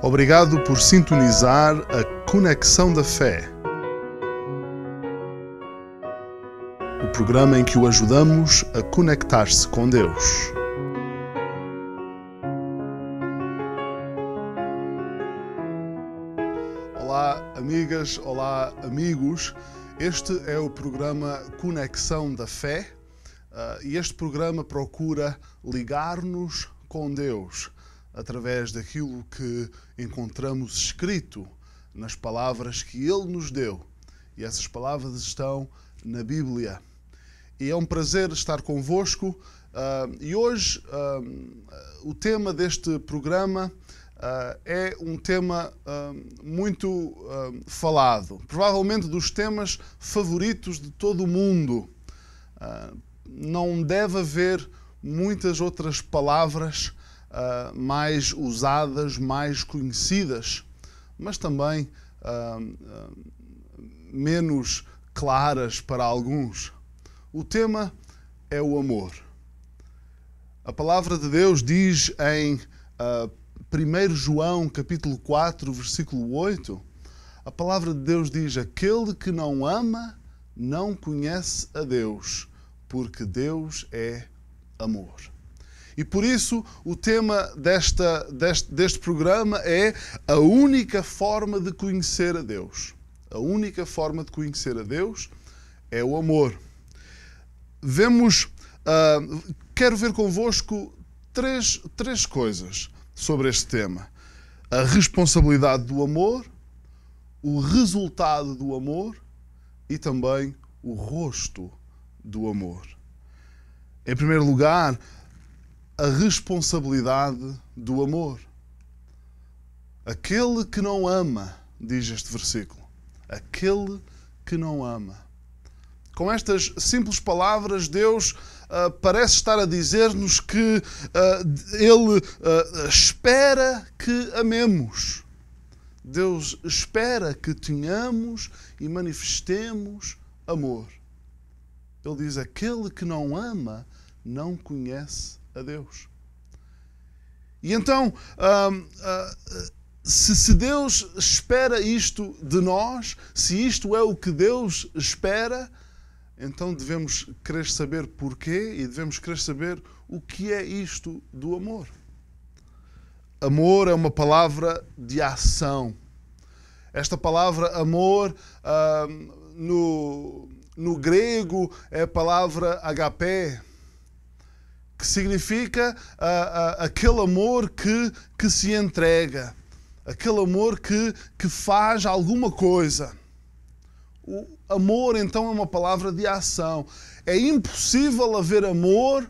Obrigado por sintonizar a Conexão da Fé, o programa em que o ajudamos a conectar-se com Deus. Olá, amigas, olá, amigos. Este é o programa Conexão da Fé e este programa procura ligar-nos com Deus através daquilo que encontramos escrito nas palavras que Ele nos deu. E essas palavras estão na Bíblia. E é um prazer estar convosco. E hoje o tema deste programa é um tema muito falado. Provavelmente dos temas favoritos de todo o mundo. Não deve haver muitas outras palavras mais usadas, mais conhecidas, mas também menos claras para alguns. O tema é o amor. A palavra de Deus diz em 1 João capítulo 4, versículo 8, a palavra de Deus diz: aquele que não ama não conhece a Deus, porque Deus é amor. E por isso o tema deste programa é a única forma de conhecer a Deus. A única forma de conhecer a Deus é o amor. Quero ver convosco três coisas sobre este tema. A responsabilidade do amor, o resultado do amor e também o rosto do amor. Em primeiro lugar, a responsabilidade do amor. Aquele que não ama, diz este versículo, aquele que não ama. Com estas simples palavras, Deus parece estar a dizer-nos que Ele espera que amemos. Deus espera que tenhamos e manifestemos amor. Ele diz: aquele que não ama não conhece a Deus. E então, se Deus espera isto de nós, se isto é o que Deus espera, então devemos querer saber porquê e devemos querer saber o que é isto do amor. Amor é uma palavra de ação. Esta palavra amor, no grego, é a palavra agapé, que significa aquele amor que se entrega, aquele amor que faz alguma coisa. O amor, então, é uma palavra de ação. É impossível haver amor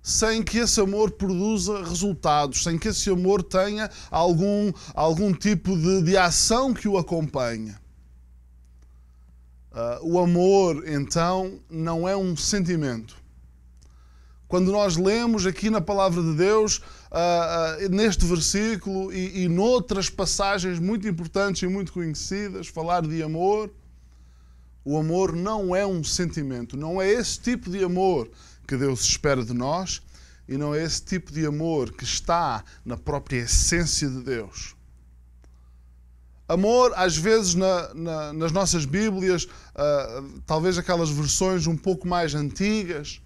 sem que esse amor produza resultados, sem que esse amor tenha algum tipo de ação que o acompanhe. O amor, então, não é um sentimento. Quando nós lemos aqui na Palavra de Deus, neste versículo e noutras passagens muito importantes e muito conhecidas, falar de amor, o amor não é um sentimento. Não é esse tipo de amor que Deus espera de nós e não é esse tipo de amor que está na própria essência de Deus. Amor, às vezes, nas nossas Bíblias, talvez aquelas versões um pouco mais antigas,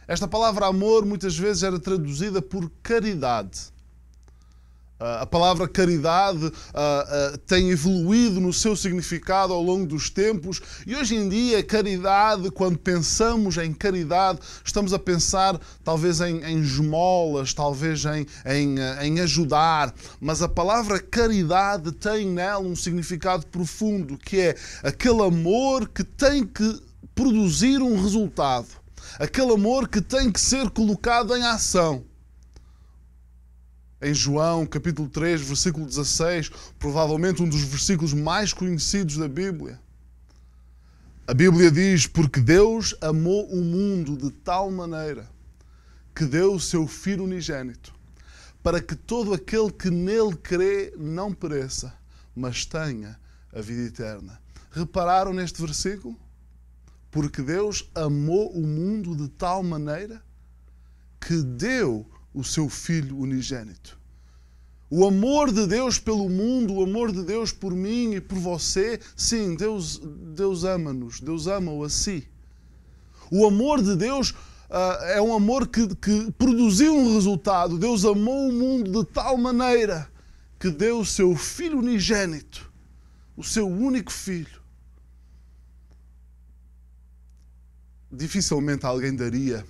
esta palavra amor muitas vezes era traduzida por caridade. A palavra caridade tem evoluído no seu significado ao longo dos tempos e hoje em dia caridade, quando pensamos em caridade, estamos a pensar talvez em esmolas, talvez em ajudar, mas a palavra caridade tem nela um significado profundo, que é aquele amor que tem que produzir um resultado, aquele amor que tem que ser colocado em ação. Em João, capítulo 3, versículo 16, provavelmente um dos versículos mais conhecidos da Bíblia. A Bíblia diz: porque Deus amou o mundo de tal maneira que deu o seu Filho unigênito, para que todo aquele que nele crê não pereça, mas tenha a vida eterna. Repararam neste versículo? Porque Deus amou o mundo de tal maneira que deu o seu Filho unigênito. O amor de Deus pelo mundo, o amor de Deus por mim e por você, sim, Deus ama-nos, Deus ama-o a si. O amor de Deus é um amor que produziu um resultado. Deus amou o mundo de tal maneira que deu o seu Filho unigênito, o seu único Filho. Dificilmente alguém daria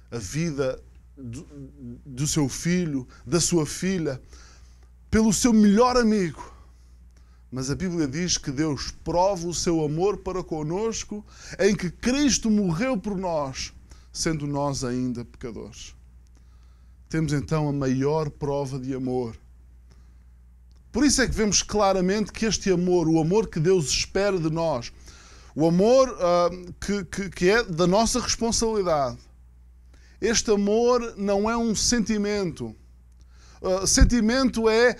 a vida do seu filho, da sua filha, pelo seu melhor amigo. Mas a Bíblia diz que Deus prova o seu amor para conosco em que Cristo morreu por nós, sendo nós ainda pecadores. Temos então a maior prova de amor. Por isso é que vemos claramente que este amor, o amor que Deus espera de nós, o amor que é da nossa responsabilidade, este amor não é um sentimento. Sentimento é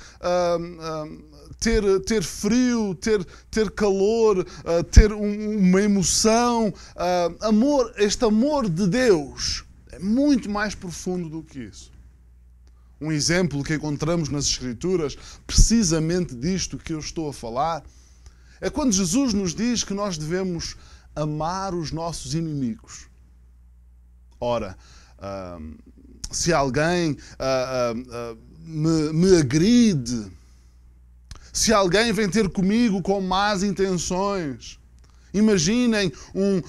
ter frio, ter calor, ter uma emoção. Este amor de Deus é muito mais profundo do que isso. Um exemplo que encontramos nas Escrituras, precisamente disto que eu estou a falar, é quando Jesus nos diz que nós devemos amar os nossos inimigos. Ora, se alguém me agride, se alguém vem ter comigo com más intenções, imaginem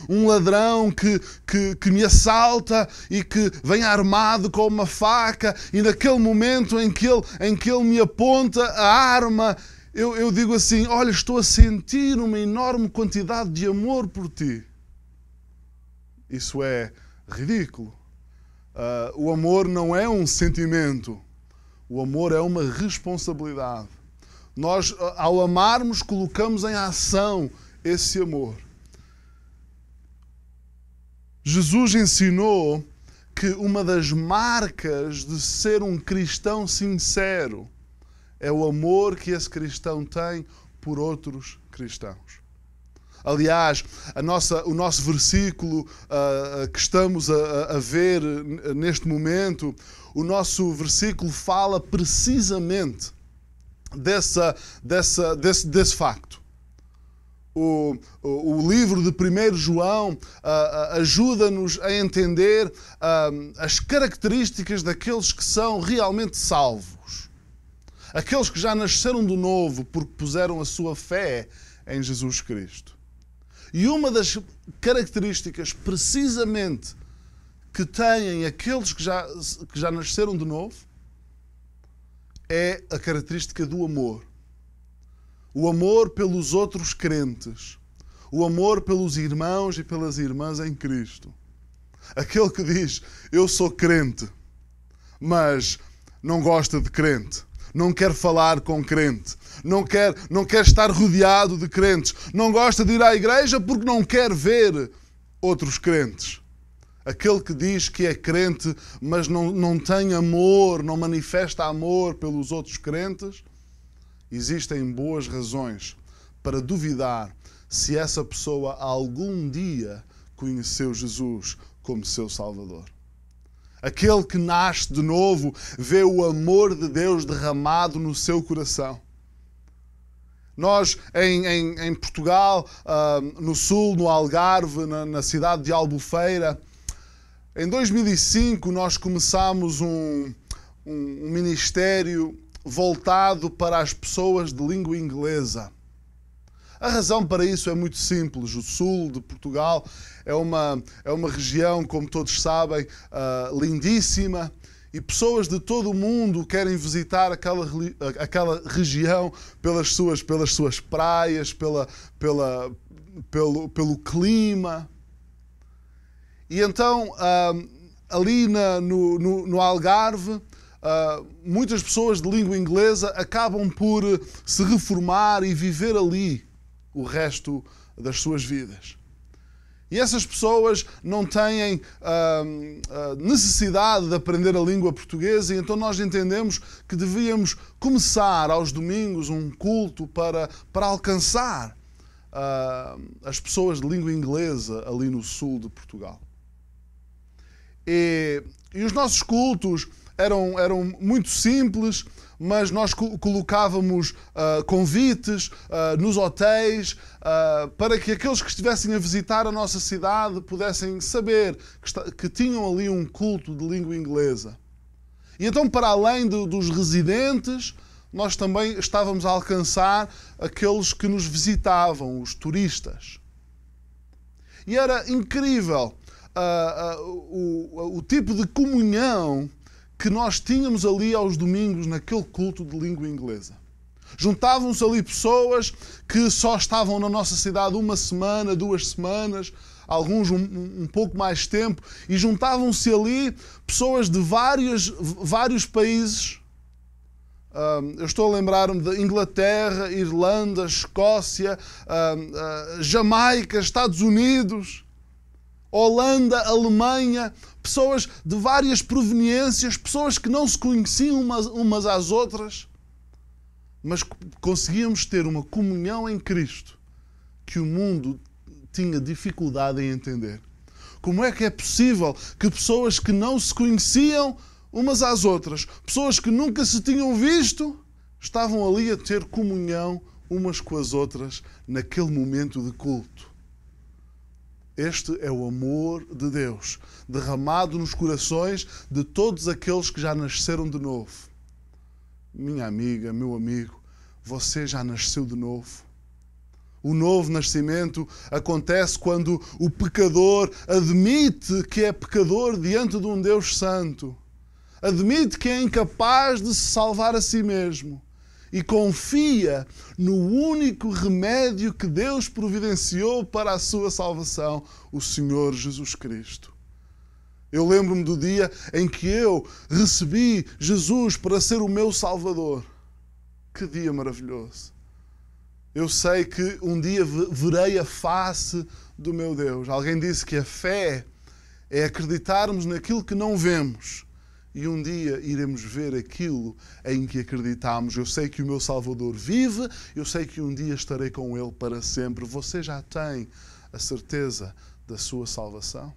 um ladrão que me assalta e que vem armado com uma faca e naquele momento em que ele me aponta a arma, eu digo assim, olha, estou a sentir uma enorme quantidade de amor por ti. Isso é ridículo. O amor não é um sentimento. O amor é uma responsabilidade. Nós, ao amarmos, colocamos em ação esse amor. Jesus ensinou que uma das marcas de ser um cristão sincero é o amor que esse cristão tem por outros cristãos. Aliás, o nosso versículo que estamos a ver neste momento, o nosso versículo fala precisamente desse facto. O livro de 1 João ajuda-nos a entender as características daqueles que são realmente salvos. Aqueles que já nasceram de novo porque puseram a sua fé em Jesus Cristo. E uma das características precisamente que têm aqueles que já nasceram de novo é a característica do amor. O amor pelos outros crentes. O amor pelos irmãos e pelas irmãs em Cristo. Aquele que diz, eu sou crente, mas não gosta de crente. Não quer falar com crente. Não quer estar rodeado de crentes. Não gosta de ir à igreja porque não quer ver outros crentes. Aquele que diz que é crente, mas não tem amor, não manifesta amor pelos outros crentes, existem boas razões para duvidar se essa pessoa algum dia conheceu Jesus como seu Salvador. Aquele que nasce de novo vê o amor de Deus derramado no seu coração. Nós, em Portugal, no Sul, no Algarve, na cidade de Albufeira, em 2005 nós começámos um ministério voltado para as pessoas de língua inglesa. A razão para isso é muito simples. O sul de Portugal é uma região, como todos sabem, lindíssima, e pessoas de todo o mundo querem visitar aquela região pelas suas praias, pelo clima. E então, ali no Algarve, muitas pessoas de língua inglesa acabam por se reformar e viver ali o resto das suas vidas. E essas pessoas não têm necessidade de aprender a língua portuguesa, e então nós entendemos que devíamos começar aos domingos um culto para alcançar as pessoas de língua inglesa ali no sul de Portugal. E os nossos cultos eram muito simples, mas nós colocávamos convites nos hotéis para que aqueles que estivessem a visitar a nossa cidade pudessem saber que tinham ali um culto de língua inglesa. E então, para além dos residentes, nós também estávamos a alcançar aqueles que nos visitavam, os turistas. E era incrível o tipo de comunhão que nós tínhamos ali aos domingos naquele culto de língua inglesa. Juntavam-se ali pessoas que só estavam na nossa cidade uma semana, 2 semanas, alguns um pouco mais tempo, e juntavam-se ali pessoas de vários países. Eu estou a lembrar-me de Inglaterra, Irlanda, Escócia, Jamaica, Estados Unidos, Holanda, Alemanha, pessoas de várias proveniências, pessoas que não se conheciam umas às outras, mas conseguíamos ter uma comunhão em Cristo que o mundo tinha dificuldade em entender. Como é que é possível que pessoas que não se conheciam umas às outras, pessoas que nunca se tinham visto, estavam ali a ter comunhão umas com as outras naquele momento de culto? Este é o amor de Deus, derramado nos corações de todos aqueles que já nasceram de novo. Minha amiga, meu amigo, você já nasceu de novo. O novo nascimento acontece quando o pecador admite que é pecador diante de um Deus santo. Admite que é incapaz de se salvar a si mesmo e confia no único remédio que Deus providenciou para a sua salvação, o Senhor Jesus Cristo. Eu lembro-me do dia em que eu recebi Jesus para ser o meu Salvador. Que dia maravilhoso! Eu sei que um dia verei a face do meu Deus. Alguém disse que a fé é acreditarmos naquilo que não vemos. E um dia iremos ver aquilo em que acreditamos. Eu sei que o meu Salvador vive, eu sei que um dia estarei com Ele para sempre. Você já tem a certeza da sua salvação?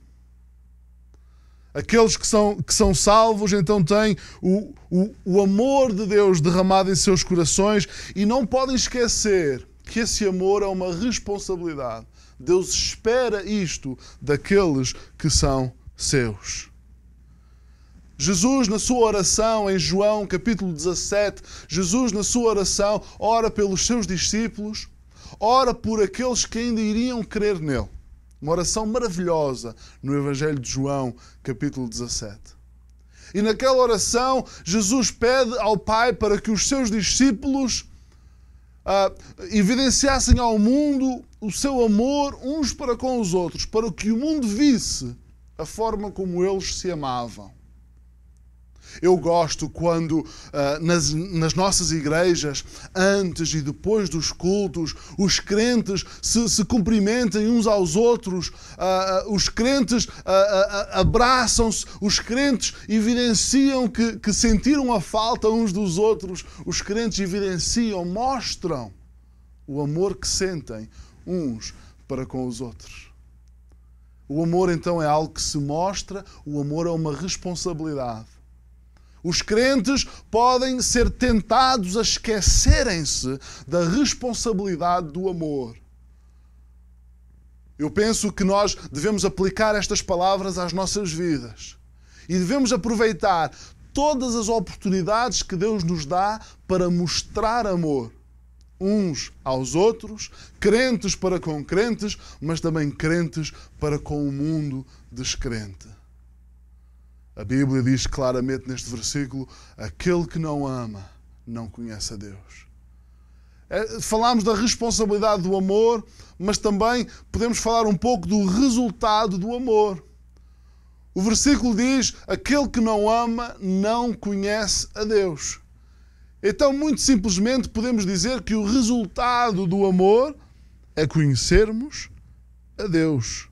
Aqueles que são salvos, então têm o amor de Deus derramado em seus corações e não podem esquecer que esse amor é uma responsabilidade. Deus espera isto daqueles que são seus. Jesus, na sua oração, em João capítulo 17, Jesus, na sua oração, ora pelos seus discípulos, ora por aqueles que ainda iriam crer nele. Uma oração maravilhosa no Evangelho de João, capítulo 17. E naquela oração, Jesus pede ao Pai para que os seus discípulos evidenciassem ao mundo o seu amor uns para com os outros, para que o mundo visse a forma como eles se amavam. Eu gosto quando nas nossas igrejas, antes e depois dos cultos, os crentes se cumprimentem uns aos outros, os crentes abraçam-se, os crentes evidenciam que sentiram a falta uns dos outros, os crentes evidenciam, mostram o amor que sentem uns para com os outros. O amor então é algo que se mostra, o amor é uma responsabilidade. Os crentes podem ser tentados a esquecerem-se da responsabilidade do amor. Eu penso que nós devemos aplicar estas palavras às nossas vidas e devemos aproveitar todas as oportunidades que Deus nos dá para mostrar amor uns aos outros, crentes para com crentes, mas também crentes para com o mundo descrente. A Bíblia diz claramente neste versículo: aquele que não ama não conhece a Deus. Falámos da responsabilidade do amor, mas também podemos falar um pouco do resultado do amor. O versículo diz: aquele que não ama não conhece a Deus. Então, muito simplesmente, podemos dizer que o resultado do amor é conhecermos a Deus.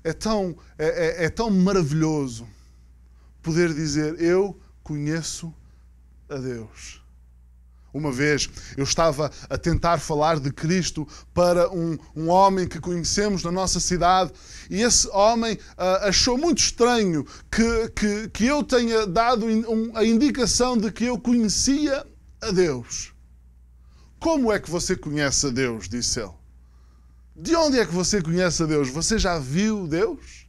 É tão maravilhoso poder dizer: eu conheço a Deus. Uma vez eu estava a tentar falar de Cristo para um homem que conhecemos na nossa cidade e esse homem achou muito estranho que eu tenha dado a indicação de que eu conhecia a Deus. Como é que você conhece a Deus? Disse ele. De onde é que você conhece a Deus? Você já viu Deus?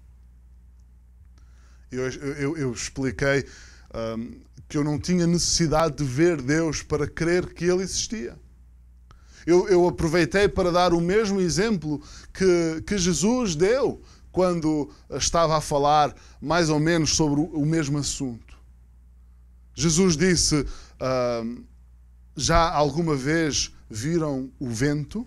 Eu expliquei que eu não tinha necessidade de ver Deus para crer que Ele existia. Eu aproveitei para dar o mesmo exemplo que Jesus deu quando estava a falar mais ou menos sobre o mesmo assunto. Jesus disse, já alguma vez viram o vento?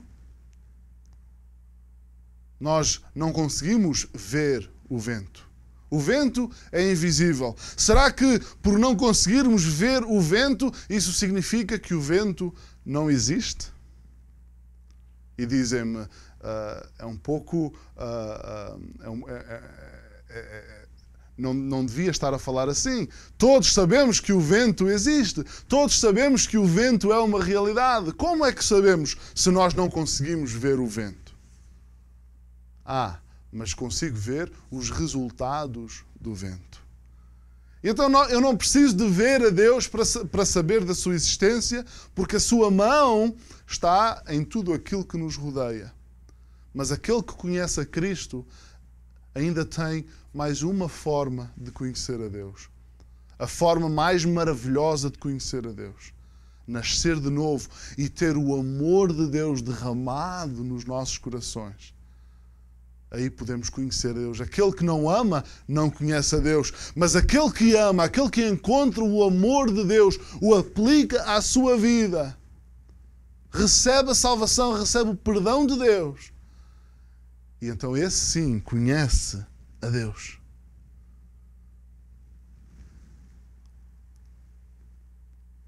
Nós não conseguimos ver o vento. O vento é invisível. Será que, por não conseguirmos ver o vento, isso significa que o vento não existe? E dizem-me, é um pouco... não devia estar a falar assim. Todos sabemos que o vento existe. Todos sabemos que o vento é uma realidade. Como é que sabemos se nós não conseguimos ver o vento? Mas consigo ver os resultados do vento. Então eu não preciso de ver a Deus para saber da sua existência, porque a sua mão está em tudo aquilo que nos rodeia. Mas aquele que conhece a Cristo ainda tem mais uma forma de conhecer a Deus. A forma mais maravilhosa de conhecer a Deus. Nascer de novo e ter o amor de Deus derramado nos nossos corações. Aí podemos conhecer a Deus. Aquele que não ama, não conhece a Deus. Mas aquele que ama, aquele que encontra o amor de Deus, o aplica à sua vida, recebe a salvação, recebe o perdão de Deus. E então esse sim conhece a Deus.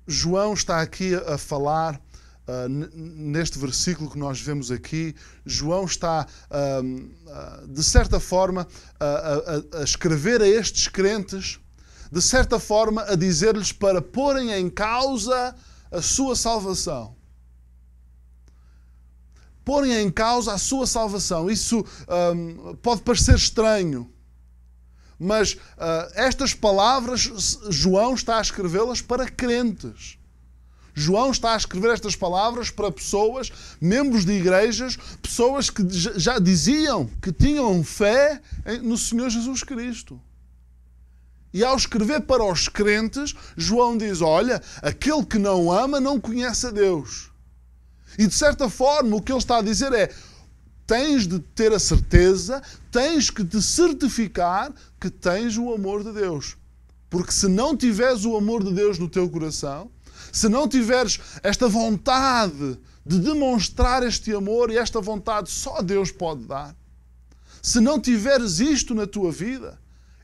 João está aqui a falar... neste versículo que nós vemos aqui, João está, de certa forma, a escrever a estes crentes, de certa forma, a dizer-lhes para porem em causa a sua salvação. Porem em causa a sua salvação. Isso pode parecer estranho, mas estas palavras, João está a escrevê-las para crentes. João está a escrever estas palavras para pessoas, membros de igrejas, pessoas que já diziam que tinham fé no Senhor Jesus Cristo. E ao escrever para os crentes, João diz, olha, aquele que não ama não conhece a Deus. E de certa forma o que ele está a dizer é, tens de ter a certeza, tens que te certificar que tens o amor de Deus. Porque se não tiveres o amor de Deus no teu coração, se não tiveres esta vontade de demonstrar este amor, e esta vontade só Deus pode dar, se não tiveres isto na tua vida,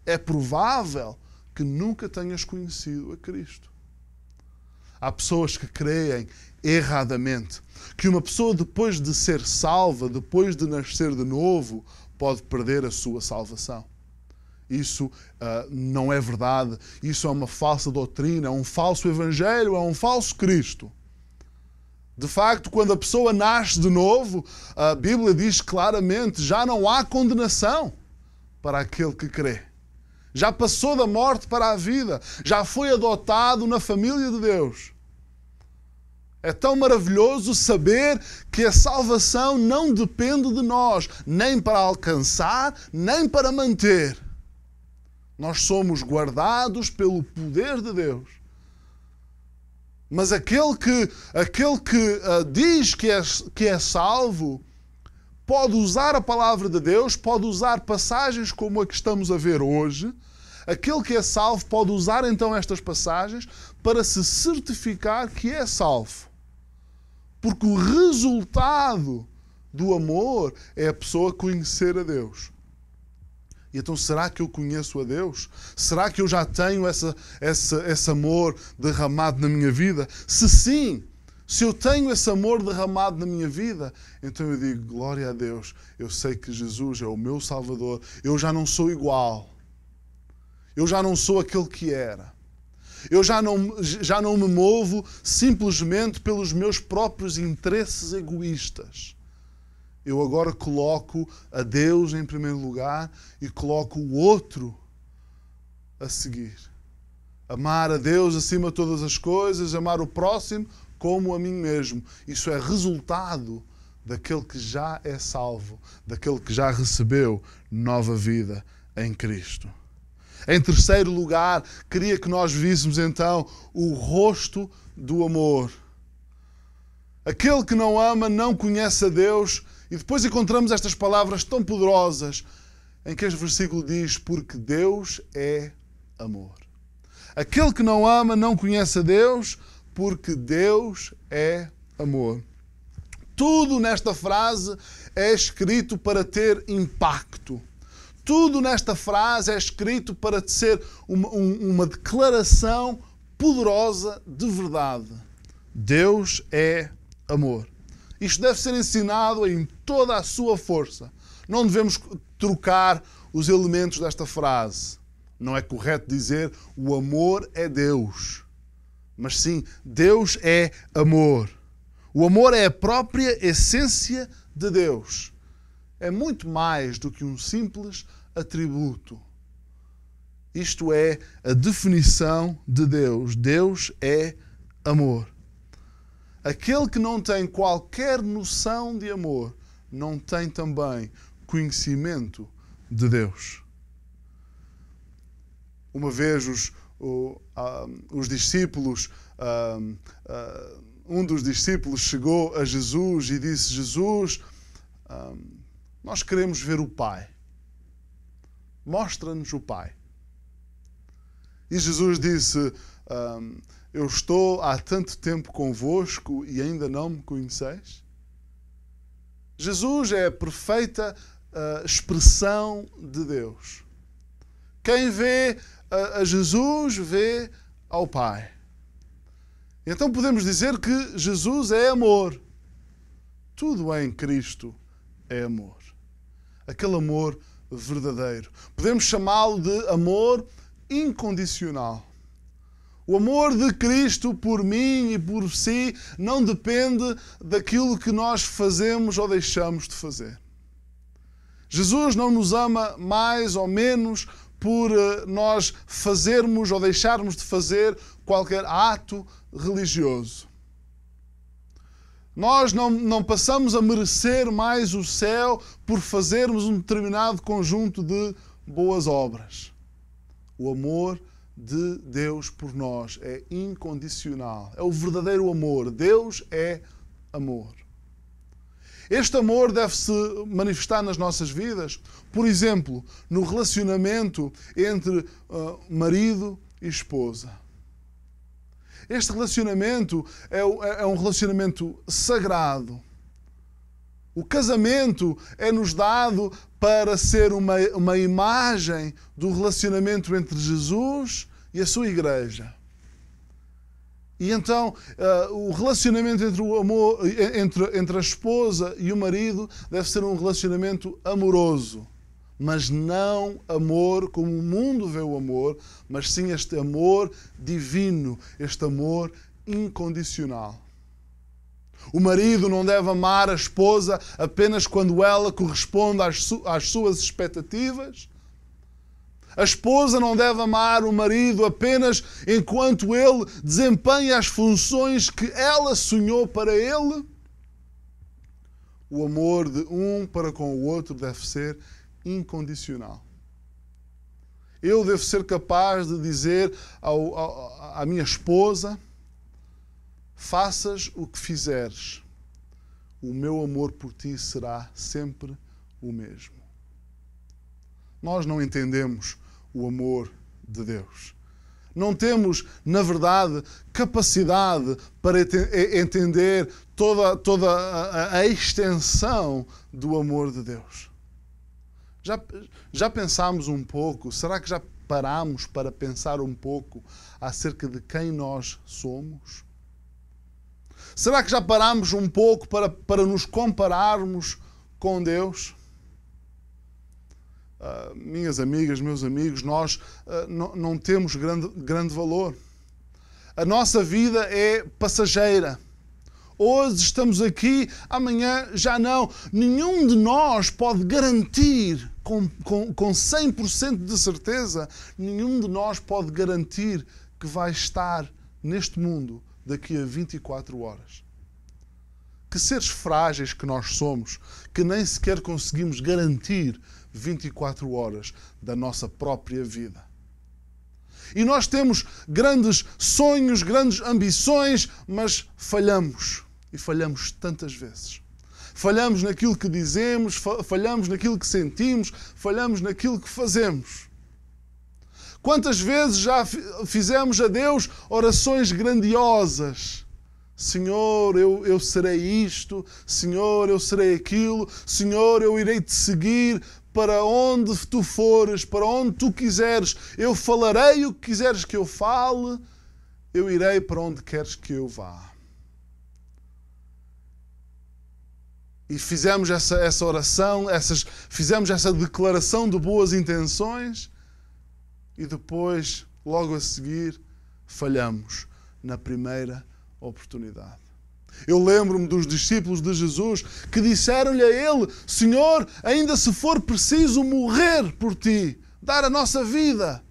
é provável que nunca tenhas conhecido a Cristo. Há pessoas que creem erradamente que uma pessoa, depois de ser salva, depois de nascer de novo, pode perder a sua salvação. Isso não é verdade. Isso é uma falsa doutrina, é um falso evangelho, é um falso Cristo. De facto, quando a pessoa nasce de novo, a Bíblia diz claramente, já não há condenação para aquele que crê. Já passou da morte para a vida. Já foi adotado na família de Deus. É tão maravilhoso saber que a salvação não depende de nós, nem para alcançar, nem para manter. Nós somos guardados pelo poder de Deus. Mas aquele que diz que é salvo, pode usar a palavra de Deus, pode usar passagens como a que estamos a ver hoje. Aquele que é salvo pode usar então estas passagens para se certificar que é salvo. Porque o resultado do amor é a pessoa conhecer a Deus. E então, será que eu conheço a Deus? Será que eu já tenho esse amor derramado na minha vida? Se sim, se eu tenho esse amor derramado na minha vida, então eu digo, glória a Deus, eu sei que Jesus é o meu Salvador, eu já não sou igual. Eu já não sou aquele que era. Eu já não me movo simplesmente pelos meus próprios interesses egoístas. Eu agora coloco a Deus em primeiro lugar e coloco o outro a seguir. Amar a Deus acima de todas as coisas, amar o próximo como a mim mesmo. Isso é resultado daquele que já é salvo, daquele que já recebeu nova vida em Cristo. Em terceiro lugar, queria que nós víssemos então o rosto do amor. Aquele que não ama não conhece a Deus. E depois encontramos estas palavras tão poderosas em que este versículo diz: porque Deus é amor. Aquele que não ama não conhece a Deus, porque Deus é amor. Tudo nesta frase é escrito para ter impacto. Tudo nesta frase é escrito para ser uma declaração poderosa de verdade. Deus é amor. Isto deve ser ensinado em toda a sua força. Não devemos trocar os elementos desta frase. Não é correto dizer o amor é Deus. Mas sim, Deus é amor. O amor é a própria essência de Deus. É muito mais do que um simples atributo. Isto é a definição de Deus. Deus é amor. Aquele que não tem qualquer noção de amor, não tem também conhecimento de Deus. Uma vez os discípulos, um dos discípulos chegou a Jesus e disse: Jesus, nós queremos ver o Pai. Mostra-nos o Pai. E Jesus disse: eu estou há tanto tempo convosco e ainda não me conheceis? Jesus é a perfeita expressão de Deus. Quem vê a Jesus vê ao Pai. Então podemos dizer que Jesus é amor. Tudo em Cristo é amor. Aquele amor verdadeiro. Podemos chamá-lo de amor incondicional. O amor de Cristo por mim e por si não depende daquilo que nós fazemos ou deixamos de fazer. Jesus não nos ama mais ou menos por nós fazermos ou deixarmos de fazer qualquer ato religioso. Nós não passamos a merecer mais o céu por fazermos um determinado conjunto de boas obras. O amor de Deus por nós é incondicional. É o verdadeiro amor. Deus é amor. Este amor deve-se manifestar nas nossas vidas, por exemplo, no relacionamento entre marido e esposa. Este relacionamento é um relacionamento sagrado. O casamento é-nos dado para ser uma imagem do relacionamento entre Jesus e a sua igreja. E então, o relacionamento entre a esposa e o marido deve ser um relacionamento amoroso. Mas não amor como o mundo vê o amor, mas sim este amor divino, este amor incondicional. O marido não deve amar a esposa apenas quando ela corresponde às suas expectativas. A esposa não deve amar o marido apenas enquanto ele desempenha as funções que ela sonhou para ele. O amor de um para com o outro deve ser incondicional. Eu devo ser capaz de dizer à minha esposa: faças o que fizeres, o meu amor por ti será sempre o mesmo. Nós não entendemos o amor de Deus. Não temos, na verdade, capacidade para entender toda a extensão do amor de Deus. Já pensámos um pouco? Será que já parámos para pensar um pouco acerca de quem nós somos? Será que já parámos um pouco para nos compararmos com Deus? Minhas amigas, meus amigos, nós não temos grande valor. A nossa vida é passageira. Hoje estamos aqui, amanhã já não. Nenhum de nós pode garantir com 100% de certeza, nenhum de nós pode garantir que vai estar neste mundo daqui a 24 horas. Que seres frágeis que nós somos, que nem sequer conseguimos garantir 24 horas da nossa própria vida. E nós temos grandes sonhos, grandes ambições, mas falhamos. E falhamos tantas vezes. Falhamos naquilo que dizemos, falhamos naquilo que sentimos, falhamos naquilo que fazemos. Quantas vezes já fizemos a Deus orações grandiosas? Senhor, eu serei isto. Senhor, eu serei aquilo. Senhor, eu irei te seguir para onde tu fores, para onde tu quiseres. Eu falarei o que quiseres que eu fale. Eu irei para onde queres que eu vá. E fizemos essa oração, fizemos essa declaração de boas intenções e depois, logo a seguir, falhamos na primeira oportunidade. Eu lembro-me dos discípulos de Jesus que disseram-lhe a ele: Senhor, ainda se for preciso morrer por ti, dar a nossa vida,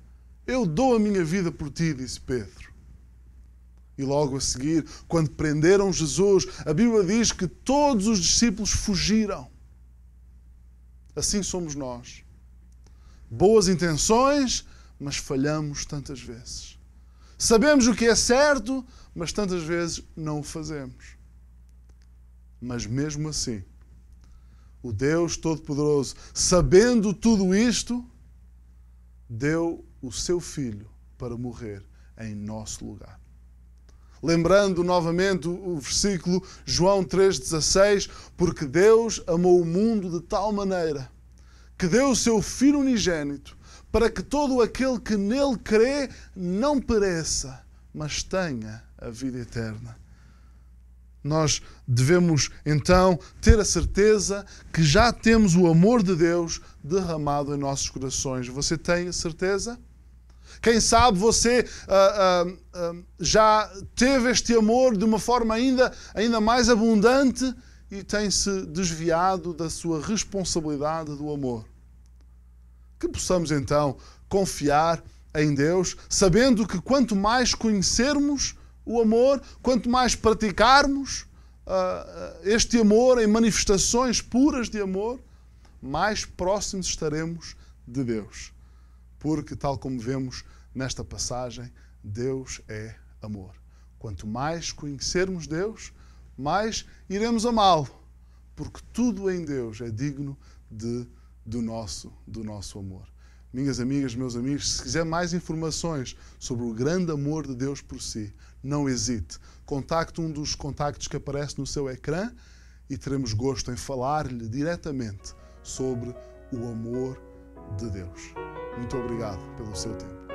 eu dou a minha vida por ti, disse Pedro. E logo a seguir, quando prenderam Jesus, a Bíblia diz que todos os discípulos fugiram. Assim somos nós. Boas intenções, mas falhamos tantas vezes. Sabemos o que é certo, mas tantas vezes não o fazemos. Mas mesmo assim, o Deus Todo-Poderoso, sabendo tudo isto, deu o seu Filho para morrer em nosso lugar. Lembrando novamente o versículo João 3,16, porque Deus amou o mundo de tal maneira que deu o seu Filho unigênito para que todo aquele que nele crê não pereça, mas tenha a vida eterna. Nós devemos então ter a certeza que já temos o amor de Deus derramado em nossos corações. Você tem a certeza? Quem sabe você já teve este amor de uma forma ainda mais abundante e tem-se desviado da sua responsabilidade do amor. Que possamos então confiar em Deus, sabendo que quanto mais conhecermos o amor, quanto mais praticarmos este amor em manifestações puras de amor, mais próximos estaremos de Deus. Porque, tal como vemos nesta passagem, Deus é amor. Quanto mais conhecermos Deus, mais iremos amá-lo. Porque tudo em Deus é digno do nosso amor. Minhas amigas, meus amigos, se quiser mais informações sobre o grande amor de Deus por si, não hesite. Contacte um dos contactos que aparece no seu ecrã e teremos gosto em falar-lhe diretamente sobre o amor de Deus. Muito obrigado pelo seu tempo.